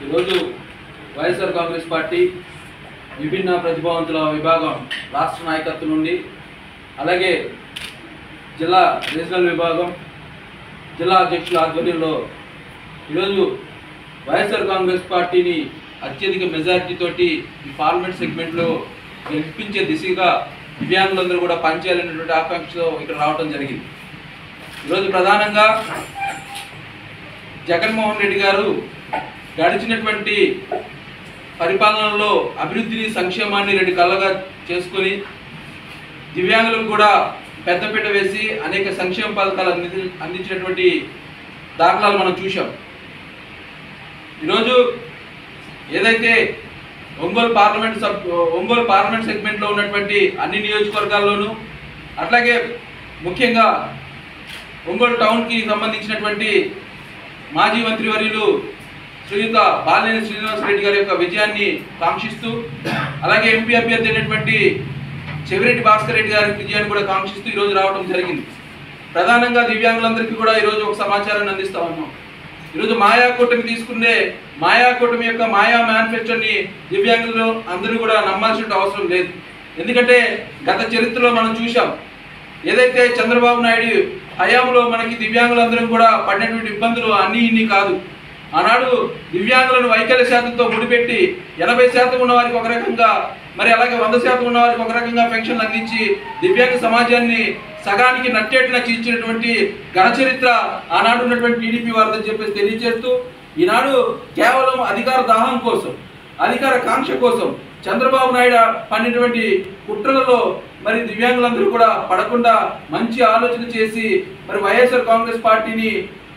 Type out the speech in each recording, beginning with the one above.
ఈరోజు వైఎస్ఆర్ కాంగ్రెస్ పార్టీ విభిన్న ప్రతిభావంతుల విభాగం రాష్ట్ర నాయకత్వం నుండి అలాగే జిల్లా రీజనల్ విభాగం జిల్లా అధ్యక్షుల ఆధ్వర్యంలో ఈరోజు వైఎస్ఆర్ కాంగ్రెస్ పార్టీని అత్యధిక మెజారిటీతోటి ఈ పార్లమెంట్ సెగ్మెంట్లో గెలిపించే దిశగా దివ్యాంగులందరూ కూడా పనిచేయాలనేటువంటి ఆకాంక్షతో ఇక్కడ రావడం జరిగింది. ఈరోజు ప్రధానంగా జగన్మోహన్ రెడ్డి గారు గడిచినటువంటి పరిపాలనలో అభివృద్ధిని సంక్షేమాన్ని రెండు కళ్ళగా చేసుకొని దివ్యాంగులకు కూడా పెద్దపీట వేసి అనేక సంక్షేమ పథకాలు అందించినటువంటి దాఖలాలు మనం చూసాం. ఈరోజు ఏదైతే ఒంగోలు పార్లమెంట్ సెగ్మెంట్లో ఉన్నటువంటి అన్ని నియోజకవర్గాల్లోనూ అట్లాగే ముఖ్యంగా ఒంగోలు టౌన్కి సంబంధించినటువంటి మాజీ మంత్రివర్యులు శ్రీయుత బాలినేని శ్రీనివాసరెడ్డి గారి యొక్క విజయాన్ని కాంక్షిస్తూ అలాగే ఎంపీ అభ్యర్థి అయినటువంటి చెవిరెడ్డి భాస్కర్ రెడ్డి గారి విజయాన్ని కూడా కాంక్షిస్తూ ఈరోజు రావడం జరిగింది. ప్రధానంగా దివ్యాంగులందరికీ కూడా ఈరోజు ఒక సమాచారాన్ని అందిస్తా ఉన్నాం. ఈరోజు మాయా కూటమి తీసుకునే మాయా కూటమి యొక్క మాయా మేనిఫెస్టోని దివ్యాంగులు అందరూ కూడా నమ్మాల్సిన అవసరం లేదు. ఎందుకంటే గత చరిత్రలో మనం చూసాం, ఏదైతే చంద్రబాబు నాయుడు హయాంలో మనకి దివ్యాంగులందరం కూడా పడినటువంటి ఇబ్బందులు అన్నీ ఇన్ని కాదు. ఆనాడు దివ్యాంగులను వైకల్య శాతంతో ముడిపెట్టి 80% ఉన్న వారికి ఒక రకంగా, మరి అలాగే 100% ఉన్న వారికి ఒక రకంగా పెన్షన్లు అందించి దివ్యాంగ సమాజాన్ని సగానికి నట్టేట్టు ఇచ్చినటువంటి ఘన చరిత్ర ఆనాడు ఉన్నటువంటి టీడీపీ వారిని చెప్పేసి తెలియజేస్తూ, ఈనాడు కేవలం అధికార దాహం కోసం, అధికార కాంక్ష కోసం చంద్రబాబు నాయుడు పడినటువంటి కుట్రలలో మరి దివ్యాంగులందరూ కూడా పడకుండా మంచి ఆలోచన చేసి మరి వైఎస్ఆర్ కాంగ్రెస్ పార్టీని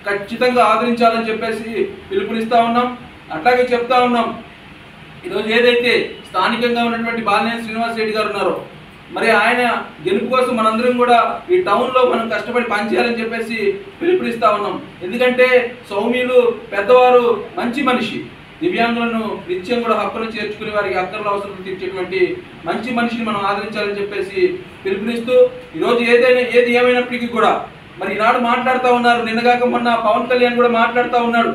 ఖచ్చితంగా ఆదరించాలని చెప్పేసి పిలుపునిస్తా ఉన్నాం. అట్లాగే చెప్తా ఉన్నాం, ఈరోజు ఏదైతే స్థానికంగా ఉన్నటువంటి బాలినేని శ్రీనివాసరెడ్డి గారు ఉన్నారో మరి ఆయన గెలుపు కోసం మనందరం కూడా ఈ టౌన్లో మనం కష్టపడి పనిచేయాలని చెప్పేసి పిలుపునిస్తా ఉన్నాం. ఎందుకంటే సౌమ్యులు పెద్దవారు మంచి మనిషి, దివ్యాంగులను నిత్యం కూడా హక్కులు చేర్చుకుని వారికి అక్కర్ల అవసరం తీర్చేటువంటి మంచి మనిషిని మనం ఆదరించాలని చెప్పేసి పిలుపునిస్తూ ఈరోజు ఏది ఏమైనప్పటికీ కూడా మరి ఈనాడు మాట్లాడుతూ ఉన్నారు. నిన్నగాక మొన్న పవన్ కళ్యాణ్ కూడా మాట్లాడుతూ ఉన్నాడు.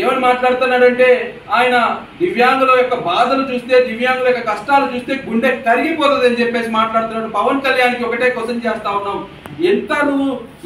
ఏమని మాట్లాడుతున్నాడంటే, ఆయన దివ్యాంగుల యొక్క బాధలు చూస్తే, దివ్యాంగుల యొక్క కష్టాలు చూస్తే గుండె కరిగిపోతుంది అని చెప్పేసి మాట్లాడుతున్నాడు. పవన్ కళ్యాణ్కి ఒకటే క్వశ్చన్ చేస్తా ఉన్నాం,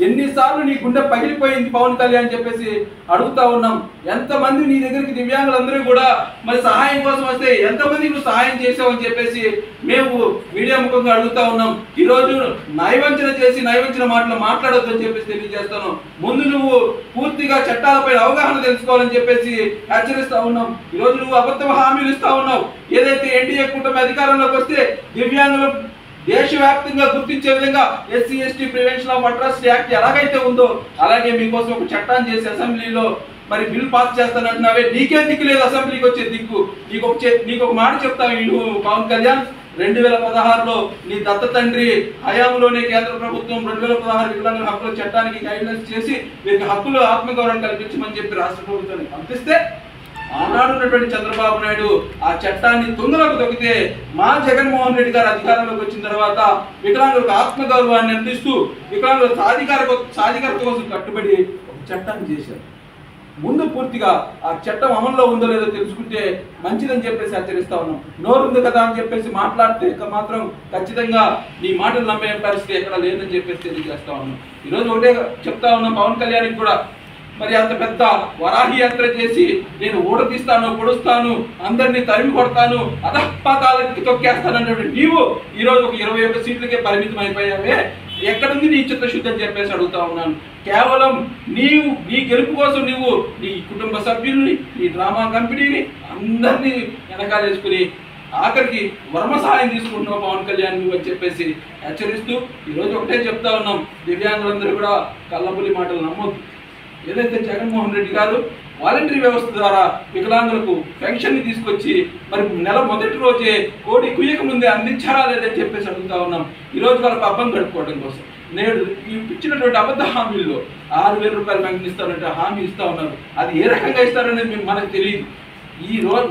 ఎన్నిసార్లు నీ గుండె పగిలిపోయింది పవన్ కళ్యాణ్ చెప్పేసి అడుగుతా ఉన్నాం. ఎంతమంది నీ దగ్గరికి దివ్యాంగులందరూ కూడా మరి సహాయం కోసం వస్తే ఎంతమంది నువ్వు సహాయం చేసావు అని చెప్పేసి మేము మీడియా ముఖంగా అడుగుతా ఉన్నాం. ఈరోజు నైవంచన చేసి నైవంచన మాటలు మాట్లాడొద్దు అని చెప్పేసి తెలియజేస్తాను. ముందు నువ్వు పూర్తిగా చట్టాలపై అవగాహన తెలుసుకోవాలని చెప్పేసి హెచ్చరిస్తా ఉన్నాం. ఈరోజు నువ్వు అబద్ధ హామీలు ఇస్తా ఉన్నావు. ఏదైతే ఎన్డీఏ కూటమి అధికారంలోకి వస్తే దివ్యాంగులు దేశవ్యాప్తంగా గుర్తించే విధంగా SC ST prevention of atrocity act ఎలాగైతే ఉందో అలాగే మీకోసం ఒక చట్టాన్ని చేసి అసెంబ్లీలో మరి బిల్ పాస్ చేస్తానంటున్నావే, నీకే దిక్కు లేదు అసెంబ్లీకి వచ్చే దిక్కు. నీకు ఒక మాట చెప్తాను, నువ్వు పవన్ కళ్యాణ్ 2016లో నీ దత్త తండ్రి హయాంలోనే కేంద్ర ప్రభుత్వం 2016 వికలాంగుల హక్కుల చట్టానికి గైడ్లైన్స్ చేసి వీరికి హక్కులు ఆత్మగౌరవం కల్పించమని చెప్పి రాష్ట్ర ప్రభుత్వానికి పంపిస్తే ఆనాడు ఉన్నటువంటి చంద్రబాబు నాయుడు ఆ చట్టాన్ని తొందరలోకి తొక్కితే మా జగన్మోహన్ రెడ్డి గారు అధికారంలోకి వచ్చిన తర్వాత వికలాంగులకు ఆత్మగౌరవాన్ని అందిస్తూ వికలాంగుల సాధికారత కోసం కట్టుబడి ఒక చట్టాన్ని చేశారు. ముందు పూర్తిగా ఆ చట్టం అమల్లో ఉందో లేదో తెలుసుకుంటే మంచిదని చెప్పేసి హెచ్చరిస్తా ఉన్నాం. నోరుంది కదా అని చెప్పేసి మాట్లాడితే మాత్రం ఖచ్చితంగా నీ మాటలు నమ్మే పరిస్థితి ఎక్కడ లేదని చెప్పేసి తెలియజేస్తా ఉన్నాం. ఈరోజు ఒకటే చెప్తా ఉన్నాం, పవన్ కళ్యాణ్కి కూడా మరి అంత పెద్ద వరాహి యాత్ర చేసి నేను ఊట తీస్తాను, పొడుస్తాను, అందరినీ తరిమి కొడతాను, అధపాతాలకి తొక్కేస్తానన్నటువంటి నీవు ఈరోజు ఒక 21 సీట్లకే పరిమితం అయిపోయావే, ఎక్కడుంది నీ చిత్తశుద్ధి అని చెప్పేసి అడుగుతా ఉన్నాను. కేవలం నీ గెలుపు కోసం నువ్వు నీ కుటుంబ సభ్యుల్ని, నీ డ్రామా కంపెనీని అందరినీ వెనకాలేసుకుని ఆఖరికి వర్మ సహాయం తీసుకుంటున్నావు పవన్ కళ్యాణ్ నువ్వు అని చెప్పేసి హెచ్చరిస్తూ ఈరోజు ఒకటే చెప్తా ఉన్నాం, దివ్యాంగులందరూ కూడా కళ్ళబుల్లి మాటలు నమ్మొద్దు. ఏదైతే జగన్మోహన్ రెడ్డి గారు వాలంటరీ వ్యవస్థ ద్వారా వికలాంగులకు పెన్షన్ని తీసుకొచ్చి మరి నెల మొదటి రోజే కోడి కుయ్యక ముందే అందించారా లేదని చెప్పేసి అడుగుతా ఉన్నాం. ఈరోజు వాళ్ళ పబ్బం గడుపుకోవడం కోసం నేడు ఇచ్చినటువంటి అబద్ధ హామీల్లో 6,000 రూపాయలు పెన్షన్ ఇస్తారంటే హామీ ఇస్తా ఉన్నారు. అది ఏ రకంగా ఇస్తారనేది మనకు తెలియదు.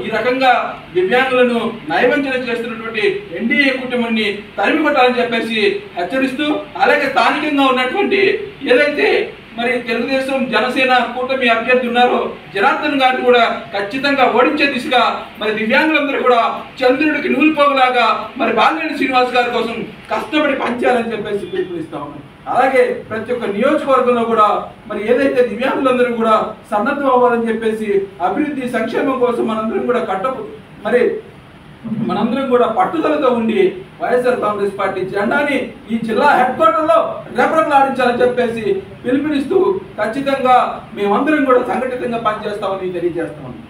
ఈ రకంగా దివ్యాంగులను నైవంచన చేస్తున్నటువంటి ఎన్డీఏ కుటుంబాన్ని తరిమి కొట్టాలని చెప్పేసి హెచ్చరిస్తూ, అలాగే స్థానికంగా ఉన్నటువంటి ఏదైతే మరి తెలుగుదేశం జనసేన కూటమి అభ్యర్థి ఉన్నారో జనార్దన్ గారిని కూడా ఖచ్చితంగా ఓడించే దిశగా మరి దివ్యాంగులందరూ కూడా చంద్రుడికి నూలిపోగలాగా మరి బాలినేని శ్రీనివాస్ గారి కోసం కష్టపడి పనిచేయాలని చెప్పేసి పిలుపునిస్తా ఉన్నాం. అలాగే ప్రతి ఒక్క నియోజకవర్గంలో కూడా మరి ఏదైతే దివ్యాంగులందరూ కూడా సన్నద్ధం అవ్వాలని చెప్పేసి అభివృద్ధి సంక్షేమం కోసం మనందరం కూడా పట్టుదలతో ఉండి వైఎస్ఆర్ కాంగ్రెస్ పార్టీ జెండాని ఈ జిల్లా హెడ్ క్వార్టర్లో రెపరెపలాడించాలని చెప్పేసి పిలుపునిస్తూ ఖచ్చితంగా మేమందరం కూడా సంఘటితంగా పనిచేస్తామని తెలియజేస్తామని.